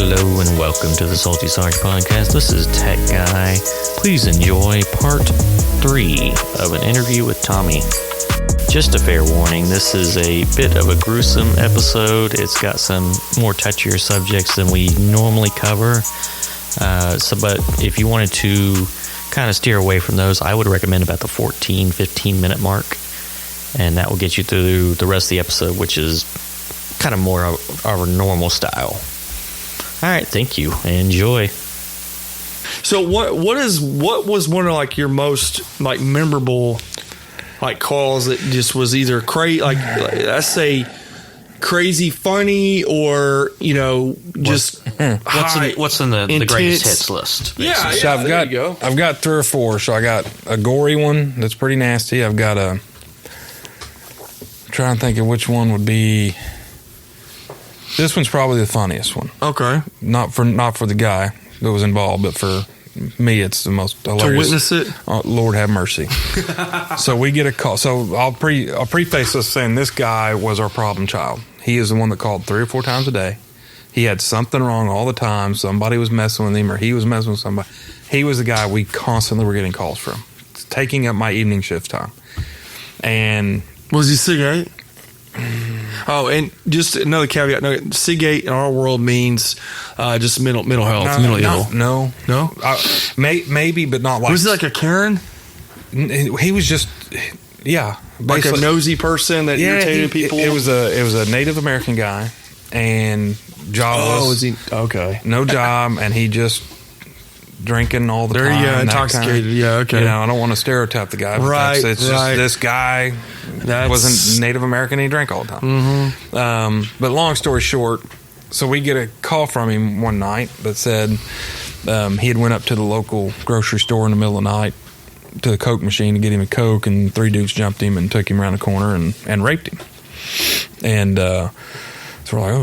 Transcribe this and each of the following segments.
Hello and welcome to the Salty Sarge Podcast. This is Tech Guy. Please enjoy part 3 of an interview with Tommy. Just a fair warning, this is a bit of a gruesome episode. It's got some more touchier subjects than we normally cover. But if you wanted to kind of steer away from those, I would recommend about the 15 minute mark. And that will get you through the rest of the episode, which is kind of more of our normal style. All right, thank you. Enjoy. So what was one of like your most like memorable like calls that just was either crazy, like I say crazy funny, or just what's in the greatest hits list? Yeah, so I've got 3 or 4. So I got a gory one that's pretty nasty. I've got I'm trying to think of which one would be. This one's probably the funniest one. Okay. Not for the guy that was involved, but for me, it's the most hilarious. To witness it? Lord have mercy. So we get a call. So I'll preface this saying this guy was our problem child. He is the one that called 3 or 4 times a day. He had something wrong all the time. Somebody was messing with him, or he was messing with somebody. He was the guy we constantly were getting calls from. It's taking up my evening shift time. And was he cigarette? Oh, and just another caveat: no, Seagate in our world means just mental health, mentally ill. No. Maybe, but not like. Was it like a Karen? He was just, like a nosy person that irritated people. It was a Native American guy, and jobless. Oh, was he okay? No job, and he just drinking all the time. Yeah, intoxicated. Yeah, okay. I don't want to stereotype the guy. But right. It's just this guy wasn't Native American. He drank all the time. Mm-hmm. But long story short, so we get a call from him one night that said he had went up to the local grocery store in the middle of the night to the Coke machine to get him a Coke, and 3 dudes jumped him and took him around the corner and raped him. And so we're like,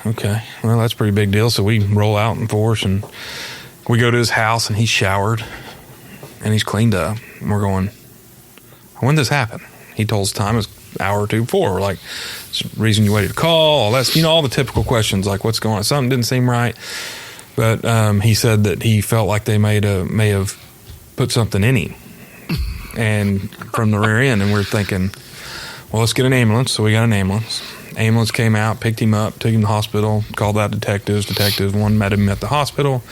oh, okay, well, that's a pretty big deal. So we roll out in force, and we go to his house, and he's showered, and he's cleaned up. And we're going, when did this happen? He told us time was an hour or 2 before. We're like, it's the reason you waited to call, all that, all the typical questions, like what's going on. Something didn't seem right. But he said that he felt like they may have put something in him, and from the rear end. And we're thinking, well, let's get an ambulance. So we got an ambulance. Ambulance came out, picked him up, took him to the hospital, called out detectives. One met him at the hospital.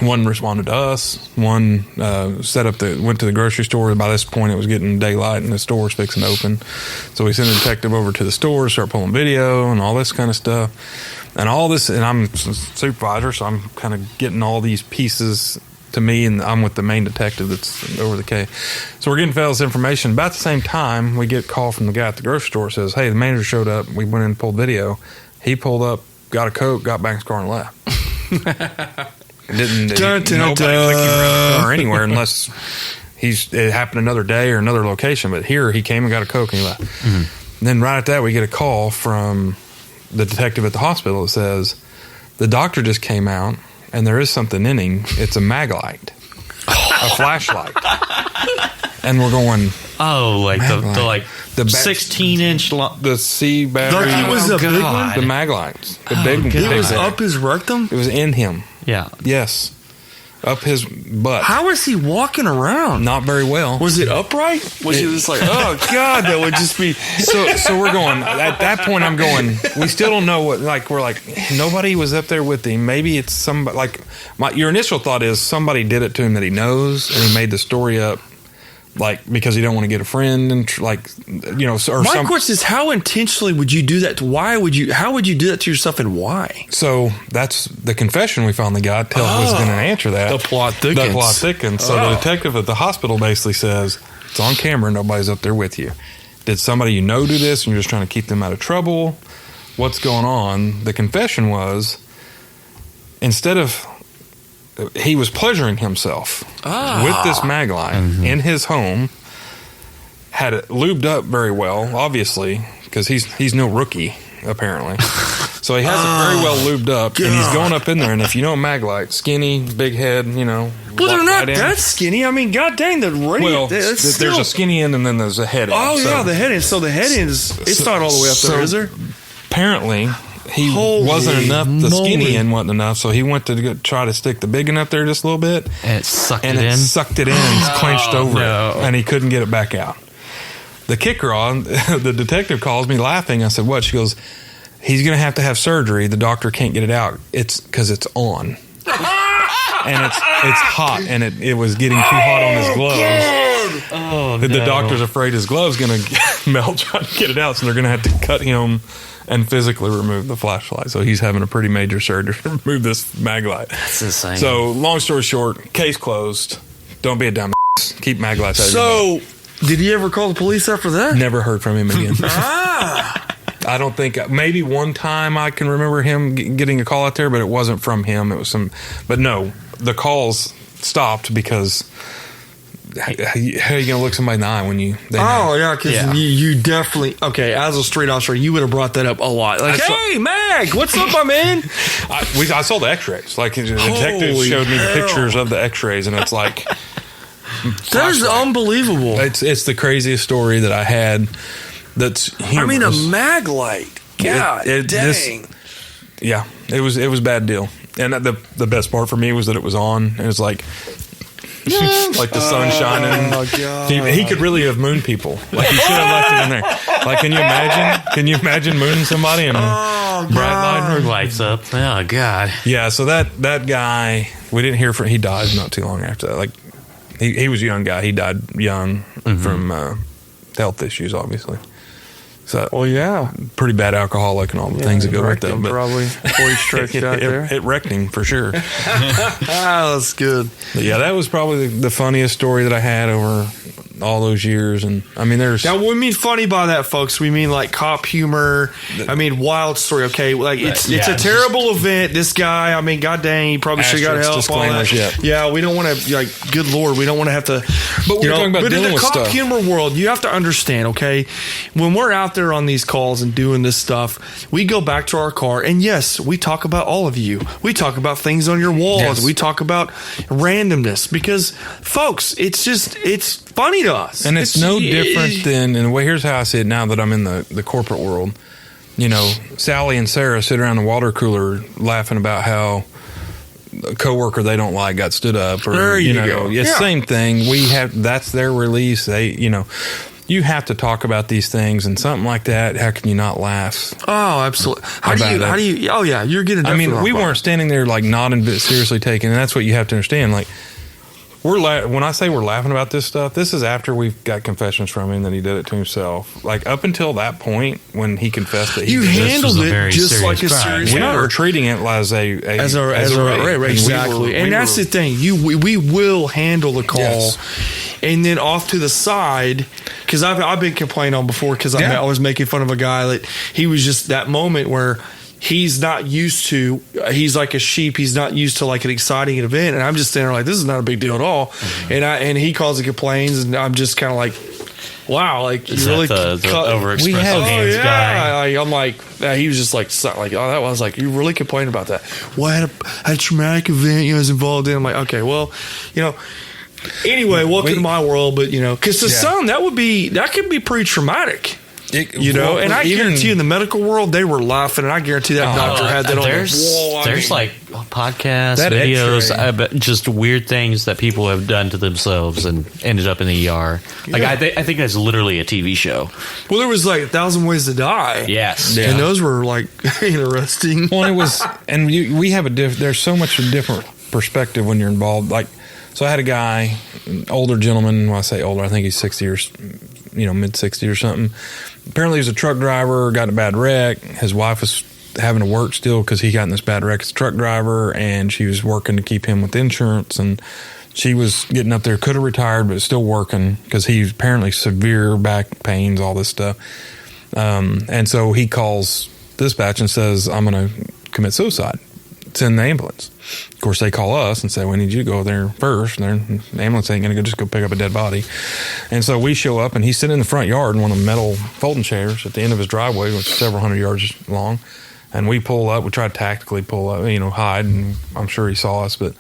One responded to us. One went to the grocery store. By this point, it was getting daylight, and the store was fixing to open. So we sent a detective over to the store, start pulling video and all this kind of stuff. And all this, and I'm a supervisor, so I'm kind of getting all these pieces to me, and I'm with the main detective that's over the case. So we're getting this information. About the same time, we get a call from the guy at the grocery store. Says, hey, the manager showed up. We went in and pulled video. He pulled up, got a Coke, got back in his car and left. Nobody licked him around the car anywhere unless it happened another day or another location. But here, he came and got a Coke and he left. Mm-hmm. And then right at that, we get a call from the detective at the hospital that says, the doctor just came out, and there is something in him. It's a Maglite, a flashlight. And we're going, like the 16-inch the C battery. It was a big one? The Maglites. The big one. It was up his rectum? It was in him. Yeah. Yes. Up his butt. How was he walking around? Not very well. Was it upright? Was he just like, oh, God, that would just be... So we're going, at that point I'm going, we still don't know what, we're like, nobody was up there with him. Maybe it's somebody, your initial thought is somebody did it to him that he knows, and he made the story up, because he don't want to get a friend, and or my question is, how intentionally would you do that? How would you do that to yourself, and why? So that's the confession we finally got. Was going to answer that. The plot thickens. So the detective at the hospital basically says, it's on camera, nobody's up there with you. Did somebody do this, and you're just trying to keep them out of trouble? What's going on? The confession was, instead of... he was pleasuring himself with this Maglite in his home, had it lubed up very well, obviously, because he's no rookie, apparently. So he has it very well lubed up, and he's going up in there, and if you know Maglite, skinny, big head, Well, they're not that skinny. I mean, god dang, the radio. Well, there's a skinny end, and then there's a head end. Oh, yeah, the head end. So the head end it's not all the way up there, is there? Apparently, he Holy wasn't enough. The moly. skinny end wasn't enough, so he went to try to stick the big one up there just a little bit, And it sucked and it in. sucked it in and clenched over no. it, and he couldn't get it back out. The kicker on, the detective calls me laughing. I said, "What?" She goes, "He's going to have surgery. The doctor can't get it out. It's because it's on, and it's hot, and it was getting too hot on his gloves. Oh, The no. doctor's afraid his glove's going to melt trying to get it out, so they're going to have to cut him and physically remove the flashlight. So he's having a pretty major surgery to remove this Maglite. That's insane. So long story short, case closed. Don't be a dumb ass. Keep Maglites out of your mouth. So, did he ever call the police after that? Never heard from him again. I don't think, maybe one time I can remember him getting a call out there, but it wasn't from him. It was but no, the calls stopped because how are you going to look somebody in the eye when you, they know? Oh, yeah, because you definitely, okay, as a street officer, you would have brought that up a lot. Like, hey, Mag, what's up, my man? I saw the x-rays. Like, the detective Holy showed me the hell. pictures of the x-rays, and it's like, That is unbelievable. it's the craziest story that I had that's humorous. I mean, a Maglite. God dang. Yeah, it was a bad deal. And the best part for me was that it was on, and it's like, like the sun shining. Oh, God. He could really have mooned people. Like, he should have left it in there. Like, can you imagine mooning somebody and bright light? lights up. Oh, God. Yeah, so that guy, we didn't hear from. He died not too long after that. Like, he was a young guy. He died young from health issues, obviously. So, Well, yeah. pretty bad alcoholic and all the things that go with that. But Probably before he stretched out there. it wrecked him for sure. That's good. But yeah, that was probably the funniest story that I had over all those years. And I mean, there's Now, we mean funny by that, folks. We mean like cop humor. I mean, wild story. Okay, like it's a terrible event. This guy, I mean, god dang, he probably should have got help. All that. disclaimers, Yeah, we don't want to. Like, good lord, we don't want to have to. But we're talking about but in dealing the with cop stuff. humor world, you have to understand. Okay, when we're out there on these calls and doing this stuff, we go back to our car, and yes, we talk about all of you. We talk about things on your walls. Yes. We talk about randomness because, folks, it's funny to us, and it's no different than, and here's how I see it now that I'm in the corporate world. You know, Sally and Sarah sit around the water cooler laughing about how a coworker they don't like got stood up, or There you know, go. It's Yeah. same thing. That's their release. You have to talk about these things, and something like that. How can you not laugh? Oh, absolutely. How About it. do you? Oh, yeah, you're getting. I mean, we weren't. weren't standing there like nodding, but seriously taking, and that's what you have to understand. Like, when I say we're laughing about this stuff, this is after we've got confessions from him that he did it to himself. Like, up until that point, when he confessed that he You did this, handled was a it very just like a serious crime. serious we matter. were treating it as a rape. Exactly. And that's the thing. We will handle the call, Yes. and then off to the side, because I've been complaining on before because Yeah. I was making fun of a guy that he was just that moment where he's not used to. He's like a sheep. He's not used to like an exciting event, and I'm just standing there like, this is not a big deal at all. Mm-hmm. And he calls and complains, and I'm just kind of like, wow, like Is you really that the overexpressive we have- hands guy? I'm like, he was just like, oh, that was like, you really complained about that. Well, I had a traumatic event you was involved in. I'm like, okay, well, anyway, welcome to my world, but because to some that could be pretty traumatic. And I guarantee you in the medical world they were laughing, and I guarantee that doctor had that on their wall. There's like podcasts, That videos, X-ray. I bet just weird things that people have done to themselves and ended up in the ER. Like, Yeah. I think that's literally a TV show. Well, there was like 1,000 Ways to Die. Yes. Yeah. And those were like interesting. Well, it was, and we have there's so much a different perspective when you're involved. Like, so I had a guy, an older gentleman. When I say older, I think he's 60 or mid 60 or something. Apparently, he was a truck driver, got in a bad wreck. His wife was having to work still because he got in this bad wreck as a truck driver, and she was working to keep him with insurance. And she was getting up there, could have retired, but still working because he's apparently severe back pains, all this stuff. And so he calls dispatch and says, I'm going to commit suicide. Send the ambulance. Of course, they call us and say, we need you to go there first. And the ambulance ain't going to just go pick up a dead body. And so we show up, and he's sitting in the front yard in one of the metal folding chairs at the end of his driveway, which is several hundred yards long. And we pull up. We try to tactically pull up, hide, and I'm sure he saw us. But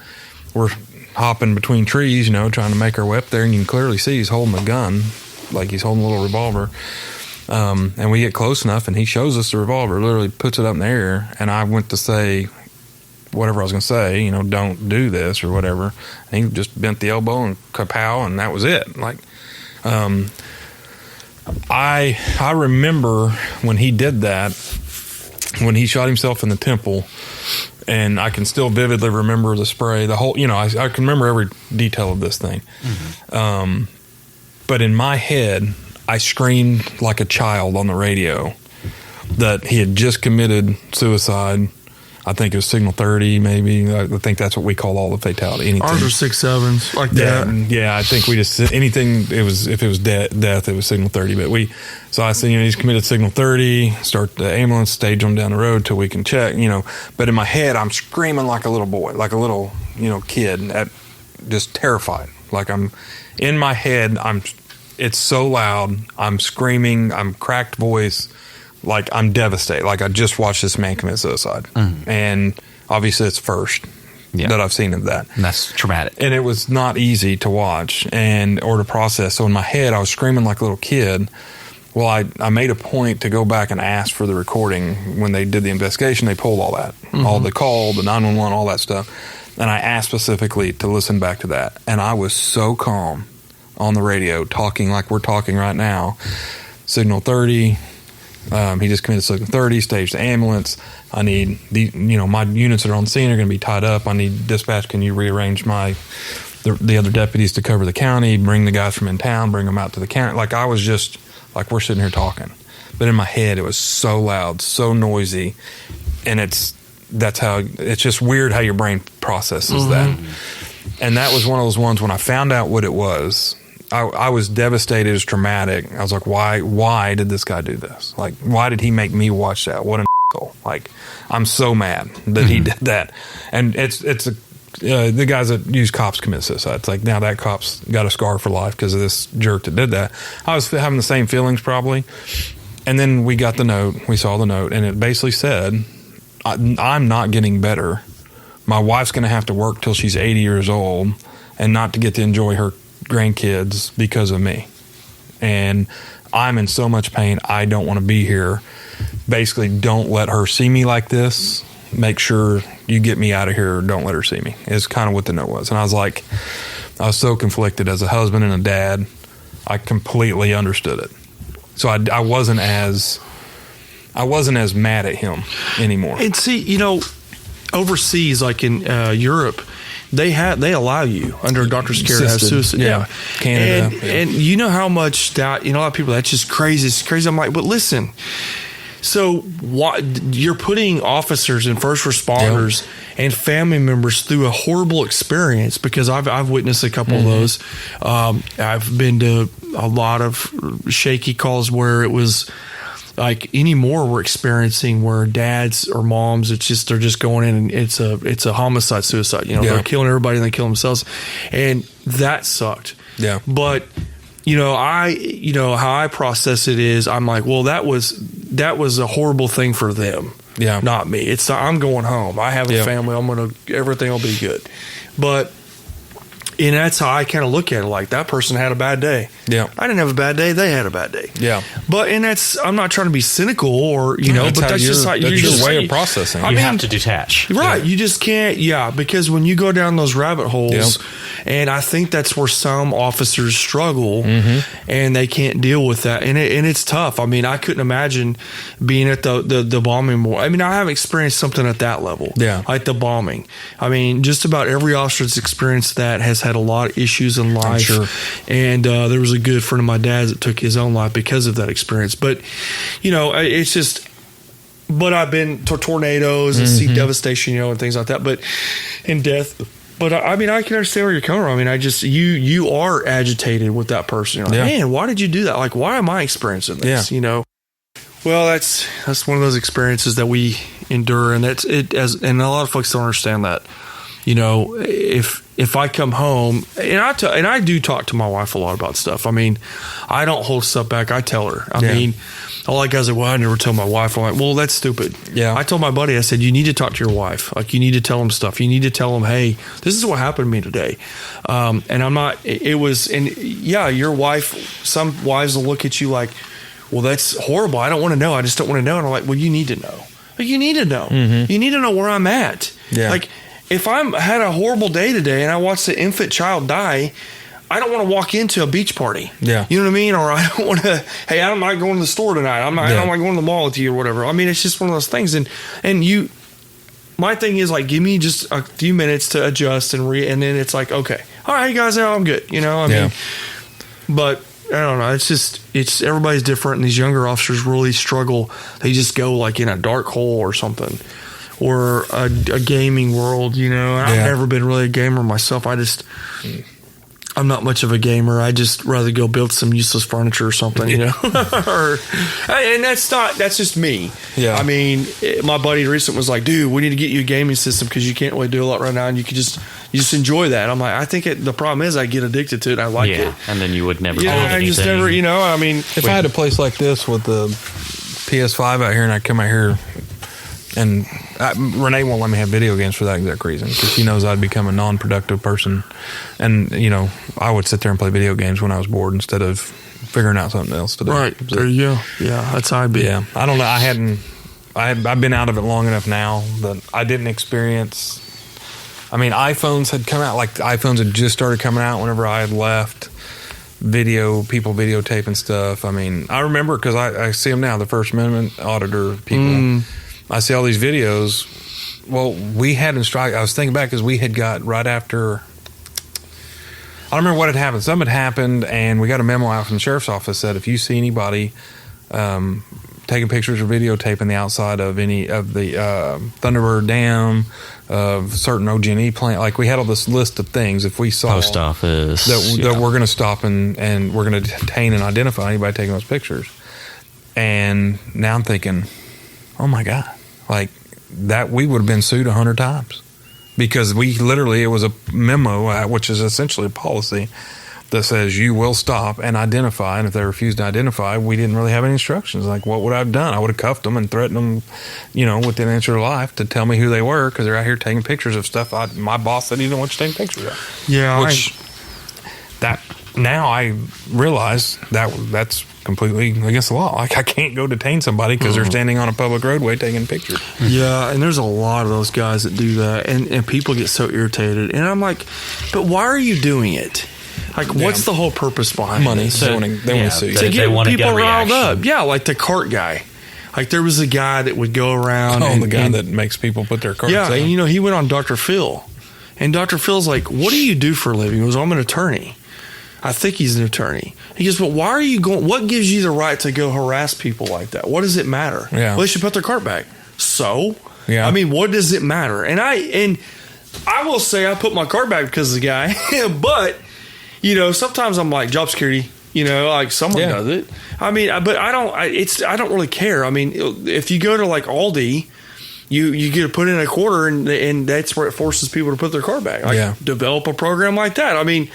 we're hopping between trees, trying to make our way up there. And you can clearly see he's holding a gun, like he's holding a little revolver. And we get close enough, and he shows us the revolver, literally puts it up in the air, and I went to say whatever I was going to say, don't do this or whatever. And he just bent the elbow and kapow, and that was it. Like, I remember when he did that, when he shot himself in the temple, and I can still vividly remember the spray, the whole, I can remember every detail of this thing. Mm-hmm. But in my head, I screamed like a child on the radio that he had just committed suicide. I think it was signal 30, maybe. I think that's what we call all the fatality. Ours are 6 7s, like that. Yeah, I think we just anything. It was if it was death, it was signal 30. But so I said, he's committed signal 30. Start the ambulance, stage him down the road till we can check. But in my head, I'm screaming like a little boy, like a little kid, just terrified. Like I'm in my head. It's so loud. I'm screaming. I'm cracked voice. Like, I'm devastated. Like, I just watched this man commit suicide. Mm-hmm. And obviously it's first that I've seen of that. And that's traumatic. And it was not easy to watch or to process. So in my head, I was screaming like a little kid. Well, I made a point to go back and ask for the recording. When they did the investigation, they pulled all that. Mm-hmm. All the call, the 911, all that stuff. And I asked specifically to listen back to that. And I was so calm on the radio, talking like we're talking right now. Signal 30... he just committed signal 30, staged the ambulance. I need my units that are on scene are going to be tied up. I need dispatch. Can you rearrange the other deputies to cover the county? Bring the guys from in town. Bring them out to the county. Like I was just like we're sitting here talking, but in my head it was so loud, so noisy, and it's just weird how your brain processes that. And that was one of those ones when I found out what it was. I was devastated. It was traumatic. I was like, why did this guy do this? Like, why did he make me watch that? What an asshole. Like, I'm so mad that he did that. And it's the guys that use cops commit suicide. It's like, now that cop's got a scar for life because of this jerk that did that. I was having the same feelings probably. And then we got the note. We saw the note. And it basically said, I'm not getting better. My wife's going to have to work till she's 80 years old and not to get to enjoy her grandkids because of me, and I'm in so much pain. I don't want to be here. Basically, don't let her see me like this. Make sure you get me out of here, or don't let her see me, is kind of what the note was. And I was so conflicted as a husband and a dad. I completely understood it. So I wasn't as mad at him anymore. And see, overseas, like in Europe, they allow you under a doctor's care to have suicide. Yeah. Canada. And you know how much that, a lot of people, that's just crazy. It's crazy. I'm like, but listen, so you're putting officers and first responders and family members through a horrible experience, because I've witnessed a couple of those. I've been to a lot of shaky calls where it was like anymore we're experiencing where dads or moms, they're just going in and it's a homicide suicide. They're killing everybody and they kill themselves, and that sucked. Yeah. But how I process it is I'm like, well, that was a horrible thing for them. Yeah. Not me. I'm going home. I have a family. Everything will be good. And that's how I kind of look at it. Like, that person had a bad day. Yeah. I didn't have a bad day. They had a bad day. Yeah. I'm not trying to be cynical or, but that's just how your way of processing. You have to detach. Right. Yeah. You just can't. Yeah. Because when you go down those rabbit holes, and I think that's where some officers struggle and they can't deal with that. And it's tough. I mean, I couldn't imagine being at the bombing more. I mean, I haven't experienced something at that level. Yeah. Like the bombing. I mean, just about every officer that's experienced that has had a lot of issues in life. I'm sure. And there was a good friend of my dad's that took his own life because of that experience. But, it's just, but I've been to tornadoes and see devastation, and things like that, and death. But I mean, I can understand where you're coming from. I mean, you are agitated with that person. You're like, man, why did you do that? Like, why am I experiencing this? Yeah. Well, that's one of those experiences that we endure, and and a lot of folks don't understand that. If I come home, and I do talk to my wife a lot about stuff. I mean, I don't hold stuff back. I tell her. I mean, all that guys are, well, I never tell my wife. I'm like, well, that's stupid. Yeah. I told my buddy, I said, you need to talk to your wife. Like, you need to tell them stuff. You need to tell them, hey, this is what happened to me today. And I'm not, it was, and yeah, your wife, some wives will look at you like, well, that's horrible. I don't want to know. I just don't want to know. And I'm like, well, you need to know. Like, you need to know. You need to know where I'm at. Yeah. Like, if I'm had a horrible day today and I watched an infant child die, I don't want to walk into a beach party. Yeah. You know what I mean? Or I don't want to, hey, I'm not going to the store tonight. I don't want going to the mall with you or whatever. I mean, it's just one of those things. And my thing is, like, give me just a few minutes to adjust and then it's like, okay, all right, guys, now I'm good. You know, I mean, but I don't know. It's everybody's different. And these younger officers really struggle. They just go like in a dark hole or something, or a gaming world, you know. I've never been really a gamer myself. I'm not much of a gamer. I just rather go build some useless furniture or something, you know. And that's just me. Yeah. I mean, my buddy recently was like, dude, we need to get you a gaming system because you can't really do a lot right now, and you just enjoy that. I'm like, I think the problem is I get addicted to it. I like it. And then you would never. Yeah, I just never. You know, I mean, if I had a place like this with the PS5 out here, and I come out here. And Renee won't let me have video games for that exact reason, because she knows I'd become a non-productive person. And, you know, I would sit there and play video games when I was bored instead of figuring out something else to do. Right. There you go. Yeah, that's how I'd be. Yeah. I don't know. I've been out of it long enough now that I didn't experience. I mean, iPhones had come out, like iPhones had just started coming out whenever I had left. People videotaping stuff. I mean, I remember because I see them now, the First Amendment auditor people. I see all these videos. Well, we had in strike. I was thinking back because we had got right after. I don't remember what had happened. Something had happened, and we got a memo out from the sheriff's office that if you see anybody taking pictures or videotaping the outside of any of the Thunderbird Dam, of certain OG&E plant, like we had all this list of things. If we saw post office that we're going to stop and we're going to detain and identify anybody taking those pictures. And now I'm thinking, oh my God, like that we would have been sued 100 times because it was a memo, which is essentially a policy that says you will stop and identify. And if they refuse to identify, we didn't really have any instructions. Like, what would I have done? I would have cuffed them and threatened them, you know, within an inch of their life to tell me who they were because they're out here taking pictures of stuff my boss said he didn't want you taking pictures of. Yeah. Now I realize that's completely against the law. Like, I can't go detain somebody because they're standing on a public roadway taking pictures. Yeah, and there's a lot of those guys that do that, and people get so irritated. And I'm like, but why are you doing it? Like, what's the whole purpose behind money? it? They want to sue you. To get people riled up. Yeah, like the cart guy. Like, there was a guy that would go around. The guy that makes people put their carts and you know, he went on Dr. Phil. And Dr. Phil's like, what do you do for a living? He goes, I'm an attorney. I think he's an attorney. He goes, but why are you going? What gives you the right to go harass people like that? What does it matter? Yeah. Well, they should put their cart back. So, yeah. I mean, what does it matter? And I will say I put my cart back because of the guy, but you know, sometimes I'm like job security. You know, like someone does it. I mean, but I don't really care. I mean, if you go to like Aldi. You get to put in a quarter, and that's where it forces people to put their car back. Like, develop a program like that. I mean,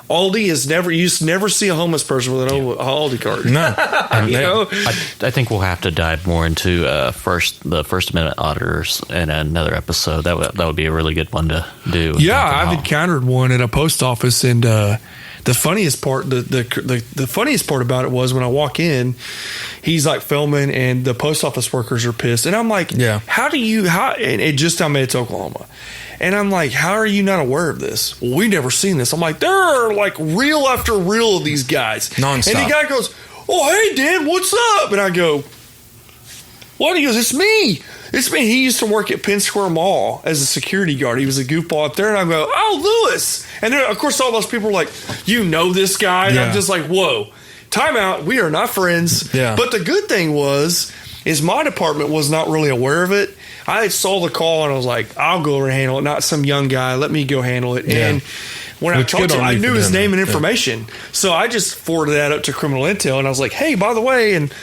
Aldi you never see a homeless person with an Aldi card. No, you know? I think we'll have to dive more into the First Amendment auditors in another episode. That would be a really good one to do. Yeah, I've encountered one at a post office, and the funniest part, the funniest part about it was when I walk in, he's like filming, and the post office workers are pissed, and I'm like, how? And it just told me it's Oklahoma, and I'm like, how are you not aware of this? Well, we've never seen this. I'm like, there are like reel after reel of these guys, nonstop. And the guy goes, oh hey Dan, what's up? And I go, what? He goes, it's me. He used to work at Penn Square Mall as a security guard. He was a goofball up there. And I go, oh, Lewis. And then, of course, all those people were like, you know this guy? And I'm just like, whoa, time out. We are not friends. Yeah. But the good thing is my department was not really aware of it. I saw the call and I was like, I'll go over and handle it. Not some young guy. Let me go handle it. Yeah. And when I talked to him, I knew his name and information. So I just forwarded that up to criminal intel. And I was like, hey, by the way, and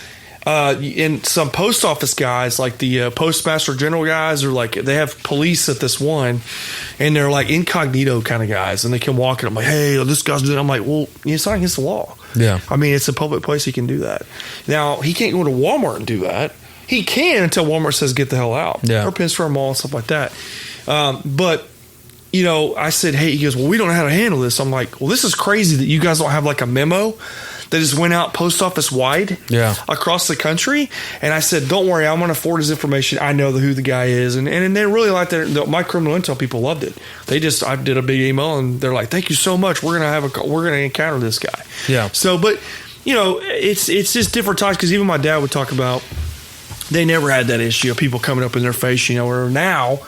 some post office guys, like the postmaster general guys, are like, they have police at this one, and they're like incognito kind of guys, and they can walk in. I'm like, hey, this guy's doing. I'm like, well, it's not against the law. Yeah, I mean, it's a public place. He can do that. Now he can't go to Walmart and do that. He can until Walmart says get the hell out. Yeah, or Penn Square Mall and stuff like that. But you know, I said, hey, he goes, well, we don't know how to handle this. I'm like, well, this is crazy that you guys don't have like a memo that just went out post office wide across the country. And I said, don't worry, I'm going to forward his information. I know who the guy is. And they really liked it. My criminal intel people loved it. I did a big email and they're like, thank you so much. We're going to encounter this guy. Yeah. So, but it's just different times, because even my dad would talk about, they never had that issue of people coming up in their face, or now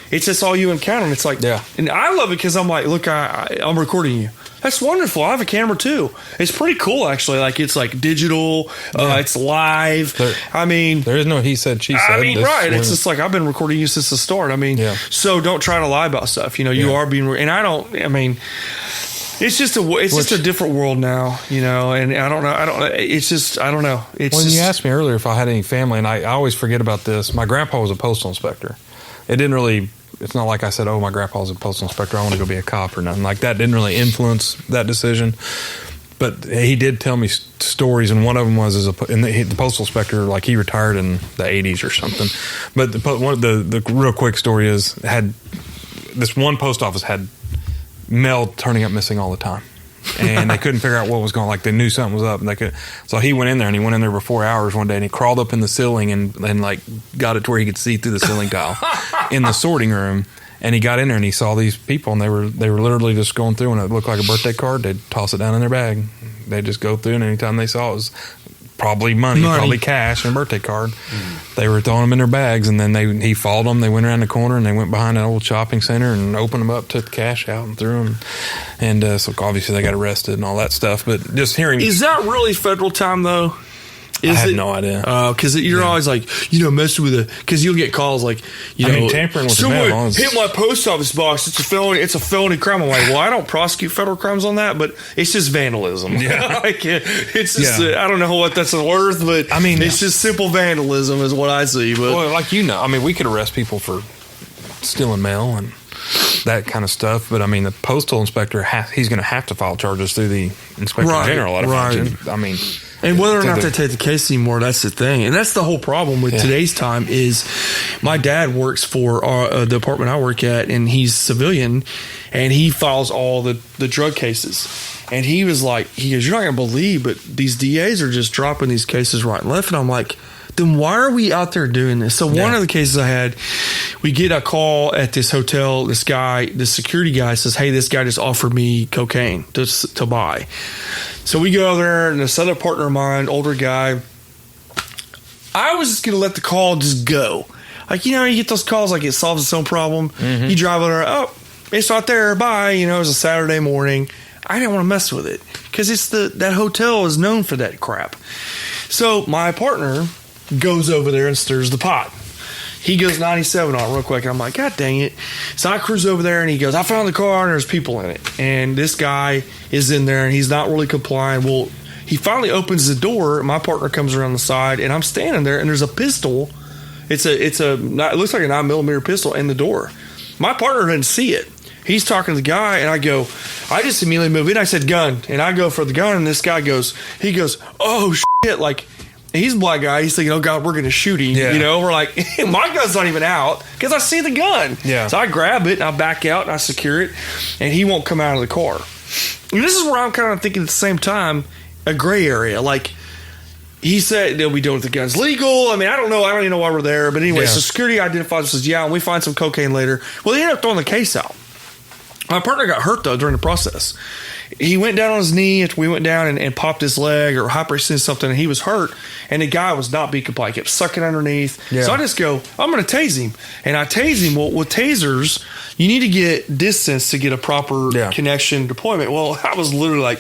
it's just all you encounter. And it's like, and I love it because I'm like, look, I'm recording you. That's wonderful. I have a camera too. It's pretty cool, actually. Like, it's like digital. It's live. There is no he said, she said. Right. It's just like, I've been recording you since the start. So don't try to lie about stuff. You are being, and it's just a different world now, and I don't know. When you asked me earlier if I had any family, and I always forget about this, my grandpa was a postal inspector. It's not like I said, oh, my grandpa was a postal inspector, I want to go be a cop or nothing like that. Didn't really influence that decision. But he did tell me stories, and one of them was the postal inspector, like he retired in the 80s or something. But one of the real quick story is, this one post office had mail turning up missing all the time, and they couldn't figure out what was going on. Like, they knew something was up, and so he went in there, and he went in there for 4 hours one day, and he crawled up in the ceiling and like got it to where he could see through the ceiling tile in the sorting room. And he got in there and he saw these people, and they were literally just going through, and it looked like a birthday card. They'd toss it down in their bag. They'd just go through, and anytime they saw it was probably money, probably cash and a birthday card. They were throwing them in their bags, and then he followed them. They went around the corner, and they went behind an old shopping center and opened them up, took the cash out and threw them. And so obviously they got arrested and all that stuff. But just hearing... Is that really federal time, though? I have no idea. Because you're always like, messing with it. Because you'll get calls like, tampering with the mail. Someone hit my post office box. It's a felony. It's a felony crime. I'm like, well, I don't prosecute federal crimes on that, but it's just vandalism. Yeah. It's just, I don't know what that's worth, but it's just simple vandalism is what I see. But we could arrest people for stealing mail and that kind of stuff. But the postal inspector, he's going to have to file charges through the inspector general. And whether or not they take the case anymore, that's the thing. And that's the whole problem with today's time is, my dad works for the department I work at, and he's civilian, and he files all the drug cases. And he goes, you're not going to believe, but these DAs are just dropping these cases right and left. And I'm like, then why are we out there doing this? So one of the cases I had, we get a call at this hotel. The security guy says, hey, this guy just offered me cocaine to buy. So we go over there, and this other partner of mine, older guy, I was just going to let the call just go. You get those calls like it solves its own problem. Mm-hmm. You drive over there, oh, it's right there, bye. It was a Saturday morning. I didn't want to mess with it because that hotel is known for that crap. So my partner goes over there and stirs the pot. He goes 97 on it real quick, and I'm like, God dang it. So I cruise over there, and he goes, I found the car, and there's people in it. And this guy is in there, and he's not really complying. Well, he finally opens the door, and my partner comes around the side, and I'm standing there, and there's a pistol. It looks like a 9mm pistol in the door. My partner didn't see it. He's talking to the guy, and I just immediately move in. I said, gun. And I go for the gun, and this guy goes, oh, shit, he's a black guy. He's thinking, oh, God, we're going to shoot him. Yeah. We're like, my gun's not even out because I see the gun. Yeah. So I grab it, and I back out, and I secure it, and he won't come out of the car. And this is where I'm kind of thinking at the same time, a gray area. He said, we doing the gun's legal. I don't know. I don't even know why we're there. But anyway, so security identifies and says, and we find some cocaine later. Well, they ended up throwing the case out. My partner got hurt, though, during the process. He went down on his knee. We went down and popped his leg or hyperextended something, and he was hurt. And the guy was not being compliant. He kept sucking underneath. Yeah. So I just go, I'm going to tase him. And I tase him. Well, with tasers, you need to get distance to get a proper connection deployment. Well, I was literally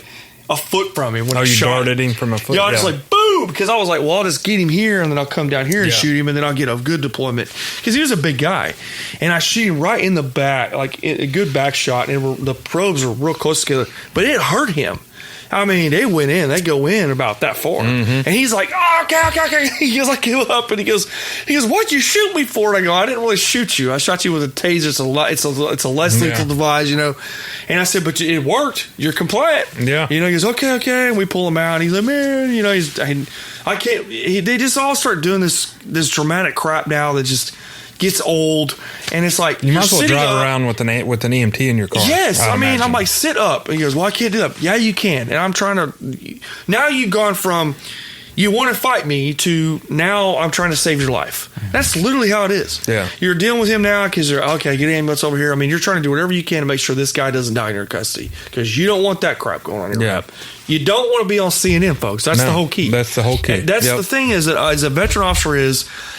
a foot from him when I shot. You darted him from a foot? Yeah, I was boom! Because I was like, well, I'll just get him here, and then I'll come down here and shoot him, and then I'll get a good deployment. Because he was a big guy. And I shoot him right in the back, a good back shot, and the probes were real close together. But it hurt him. They went in. They go in about that far. Mm-hmm. And he's like, oh, okay. He goes, I give up. And he goes, what'd you shoot me for? And I go, I didn't really shoot you. I shot you with a taser. It's a less lethal device, And I said, but it worked. You're compliant. Yeah. He goes, okay. And we pull him out. And he's like, man, I can't. They just all start doing this dramatic crap now that just gets old. And it's like, you might as well drive around with an EMT in your car. Yes. I mean, I'm like, sit up. And he goes, well, I can't do that. Yeah, you can. And I'm trying to, now you've gone from, you want to fight me to now I'm trying to save your life. That's literally how it is. Yeah. You're dealing with him now because you're, okay, get an ambulance over here. I mean, you're trying to do whatever you can to make sure this guy doesn't die in your custody because you don't want that crap going on in your lap. You don't want to be on CNN, folks. That's the whole key. That's the whole key. That's the thing is that as a veteran officer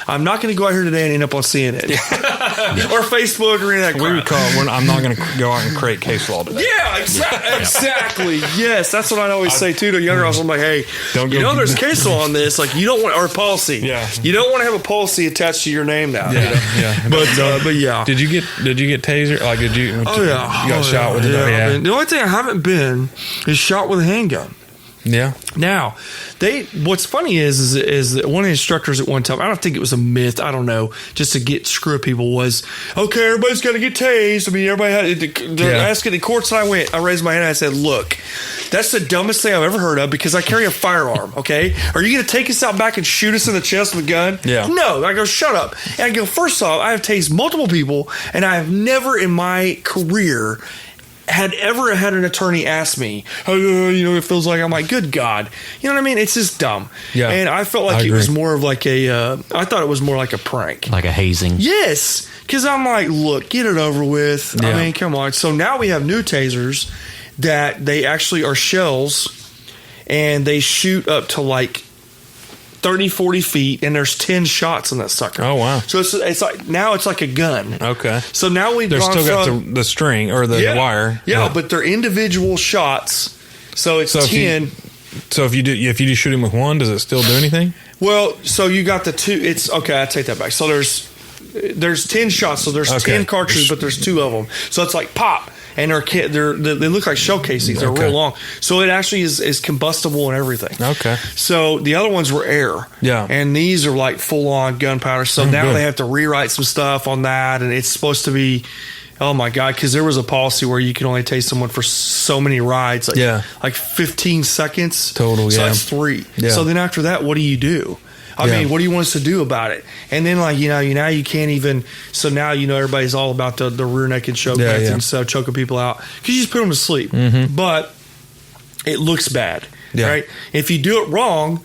I'm not going to go out here today and end up on CNN or Facebook or any of that crap. We would call it, I'm not going to go out and create case law today. Yeah, exactly. Yes, that's what I always say too to younger officers. I'm like, hey, there's case law on this. Like, you don't want, or policy. Yeah. You don't want to have a policy attached to your name now. Yeah, you know? But yeah. Did you get taser? Like, did you? Oh yeah. You got shot with it? Yeah. The only thing I haven't been is shot with a handgun. Yeah. Now, what's funny is that one of the instructors at one time, I don't think it was a myth, I don't know, just to screw up people was, okay, everybody's got to get tased. I mean, everybody they're asking the courts, and I raised my hand and I said, look, that's the dumbest thing I've ever heard of because I carry a firearm, okay? Are you going to take us out back and shoot us in the chest with a gun? Yeah. No. I go, shut up. And I go, first off, I have tased multiple people, and I have never in my career had ever had an attorney ask me, it feels like, I'm like, good God. You know what I mean? It's just dumb. Yeah. And I felt like it was more of like I thought it was more like a prank. Like a hazing. Yes. Because I'm like, look, get it over with. Yeah. I mean, come on. So now we have new tasers that they actually are shells and they shoot up to like 30, 40 feet, and there's 10 shots in that sucker. Oh, wow. So it's like, now it's like a gun. Okay. So now we've still got the string or the wire. Yeah, but they're individual shots. So it's 10. So if you shoot him with one, does it still do anything? Well, so you got the two. It's okay. I take that back. So there's 10 shots. So there's 10 cartridges, but there's 2 of them. So it's like pop. And they look like shell casings. They're real long. So it actually is combustible and everything. Okay. So the other ones were air. Yeah. And these are like full-on gunpowder. So now they have to rewrite some stuff on that. And it's supposed to be, oh, my God, because there was a policy where you can only take someone for so many rides. Like 15 seconds. Total, so that's 3. Yeah. So then after that, what do you do? I mean, what do you want us to do about it? And then, like, now you can't even. So now, everybody's all about the rear naked choke method and stuff, choking people out because you just put them to sleep. Mm-hmm. But it looks bad, right? If you do it wrong,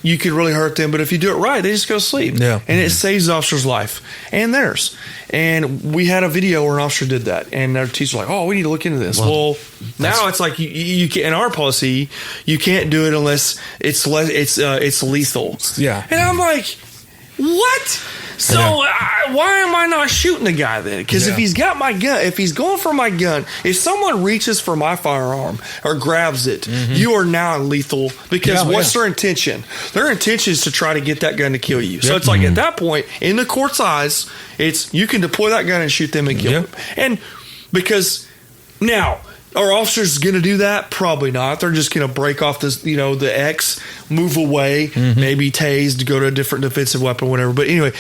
you could really hurt them. But if you do it right, they just go to sleep. Yeah. And it saves the officer's life and theirs. And we had a video where an officer did that, and our teacher's like, "Oh, we need to look into this." Well, now it's like you can, in our policy, you can't do it unless it's lethal. Yeah. And I'm like, what? So why am I not shooting the guy then? Because if he's got my gun, if he's going for my gun, if someone reaches for my firearm or grabs it, you are now lethal. Because what's their intention? Their intention is to try to get that gun to kill you. So it's like at that point, in the court's eyes, it's you can deploy that gun and shoot them and kill them. And because now, are officers going to do that? Probably not. They're just going to break off this, the X, move away, maybe tased, go to a different defensive weapon, whatever. But anyway,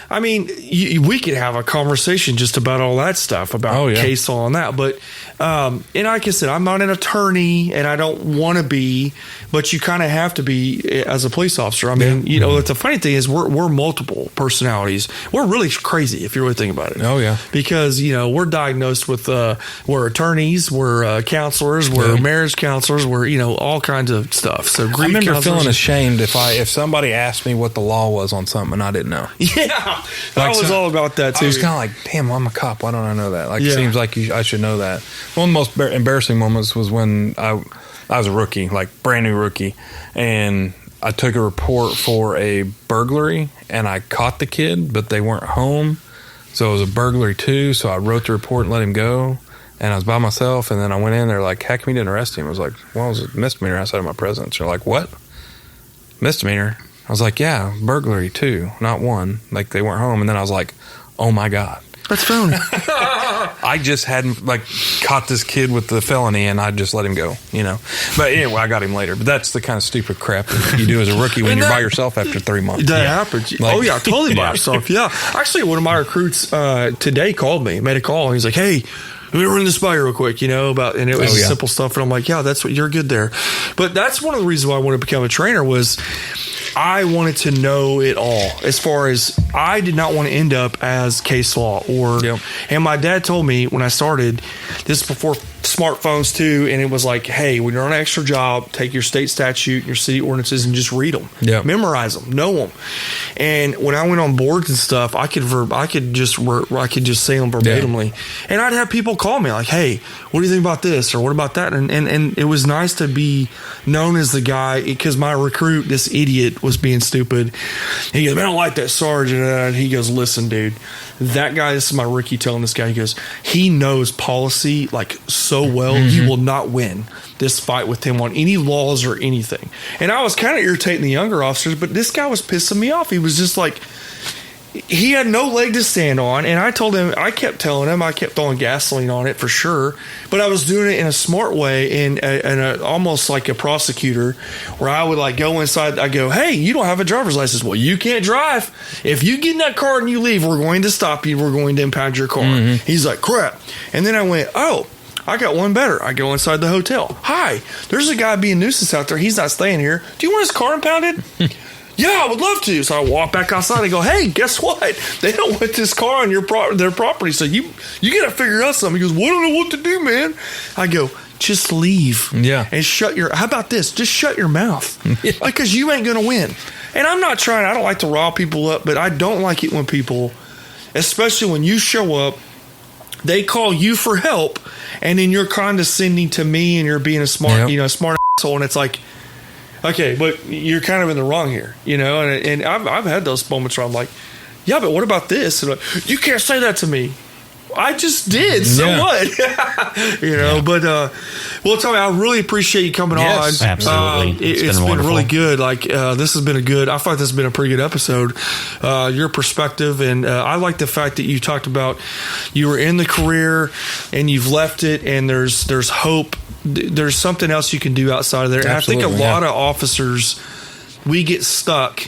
I mean, we could have a conversation just about all that stuff, about case law and that. But, and like I said, I'm not an attorney and I don't want to be, but you kind of have to be as a police officer. I mean, the funny thing is we're multiple personalities. We're really crazy if you really think about it. Oh, yeah. Because, we're diagnosed with, we're attorneys, we're counselors, we're marriage counselors, we're, all kinds of stuff. So I remember feeling ashamed if somebody asked me what the law was on something and I didn't know. Yeah. I was all about that too. I was kind of like, damn, I'm a cop. Why don't I know that? Like, it seems like I should know that. One of the most embarrassing moments was when I was a rookie, like brand new rookie, and I took a report for a burglary, and I caught the kid, but they weren't home, so it was a burglary too. So I wrote the report and let him go, and I was by myself, and then I went in. They're like, "How come you didn't arrest him?" I was like, "Well, it was a misdemeanor outside of my presence." They're like, "What? Misdemeanor?" I was like, "Yeah, burglary 2, not 1. Like, they weren't home." And then I was like, "Oh my God, that's felony." I just hadn't caught this kid with the felony, and I just let him go, But anyway, I got him later. But that's the kind of stupid crap that you do as a rookie when you're by yourself after 3 months. That happens. Totally by yourself. Yeah, actually, one of my recruits today made a call, and he's like, "Hey, let me run this by you real quick, and it was simple stuff." And I'm like, "Yeah, that's what you're good there." But that's one of the reasons why I wanted to become a trainer was I wanted to know it all. As far as I did not want to end up as case law and my dad told me when I started, this before smartphones too, and it was like, hey, when you're on an extra job, take your state statute, your city ordinances, and just read them, memorize them, know them. And when I went on boards and stuff, I could just say them verbatimly, and I'd have people call me like, hey, what do you think about this or what about that? And it was nice to be known as the guy, because my recruit, this idiot, was being stupid. He goes, man, I don't like that sergeant. And he goes, listen, dude, that guy, this is my rookie telling this guy, he goes, he knows policy like so well, you will not win this fight with him on any laws or anything. And I was kind of irritating the younger officers, but this guy was pissing me off. He was just like, he had no leg to stand on, and I told him, I kept telling him, I kept throwing gasoline on it for sure, but I was doing it in a smart way, and almost like a prosecutor, where I would like go inside, I go, hey, you don't have a driver's license. Well, you can't drive. If you get in that car and you leave, we're going to stop you. We're going to impound your car. He's like, crap. And then I went, oh, I got one better. I go inside the hotel. Hi, there's a guy being nuisance out there. He's not staying here. Do you want his car impounded? Yeah, I would love to. So I walk back outside and go, hey, guess what? They don't want this car on their property, so you got to figure out something. He goes, well, I don't know what to do, man. I go, just leave. Yeah. And how about this? Just shut your mouth. Because you ain't going to win. And I don't like to rile people up, but I don't like it when people, especially when you show up, they call you for help, and then you're condescending to me, and you're being a smart asshole, and it's like, okay, but you're kind of in the wrong here, and I've had those moments where I'm like, yeah, but what about this? And like, you can't say that to me. I just did. So what? But well, Tommy, I really appreciate you coming on. Absolutely. It's been really good. Like this has been I thought this has been a pretty good episode. Your perspective, and I like the fact that you talked about you were in the career and you've left it, and there's hope. There's something else you can do outside of there. And I think a lot of officers, we get stuck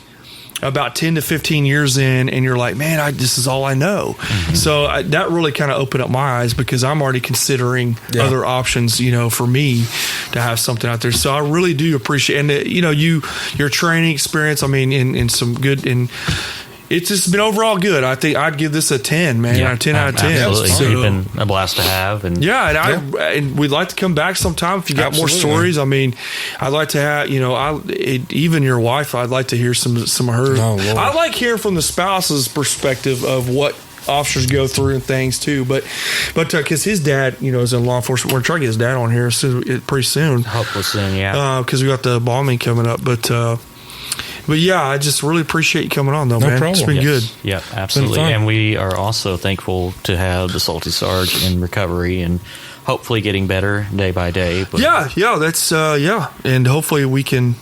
about 10 to 15 years in, and you're like, man, this is all I know. So that really kind of opened up my eyes, because I'm already considering other options, for me to have something out there. So I really do appreciate, and your training experience, I mean, in some good, and it's just been overall good. I think I'd give this a 10, man. A 10 out of 10. Absolutely. So, you've been a blast to have. And and we'd like to come back sometime if you got more stories. I mean, I'd like to have, even your wife, I'd like to hear some of her. Oh, I like hearing from the spouse's perspective of what officers go through and things too. But because his dad, is in law enforcement. We're trying to get his dad on here pretty soon. Hopefully soon, yeah. Because we got the bombing coming up. But yeah, I just really appreciate you coming on, though, man. Problem. It's been good. Yeah, absolutely. And we are also thankful to have the Salty Sarge in recovery and hopefully getting better day by day. But that's and hopefully we can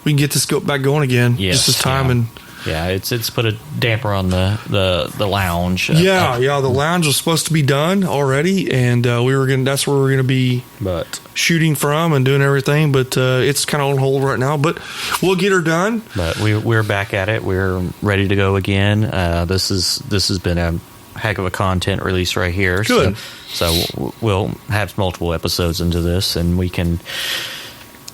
get this back going again. Yes, just as time and. Yeah, it's put a damper on the lounge. The lounge was supposed to be done already, and that's where we're gonna be shooting from and doing everything. But it's kind of on hold right now. But we'll get her done. But we're back at it. We're ready to go again. This has been a heck of a content release right here. Good. So we'll have multiple episodes into this, and we can.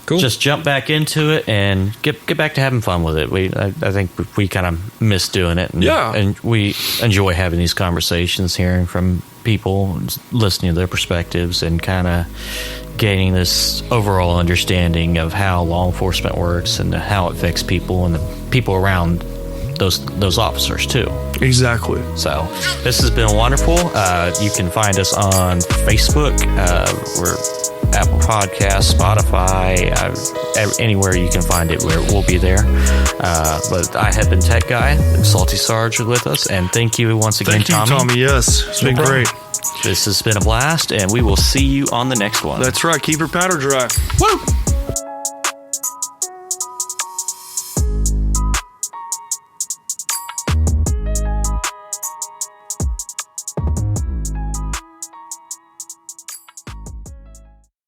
Cool. Just jump back into it and get back to having fun with it. I think we kind of miss doing it. And we enjoy having these conversations, hearing from people, listening to their perspectives, and kind of gaining this overall understanding of how law enforcement works and how it affects people and the people around those officers too. Exactly. So this has been wonderful. You can find us on Facebook. We're Apple Podcasts, Spotify, anywhere you can find it, we'll be there. But I have been Tech Guy, Salty Sarge with us, and thank you once again, Tommy. Thank you, Tommy. Yes, it's been great. This has been a blast, and we will see you on the next one. That's right. Keep your powder dry. Woo!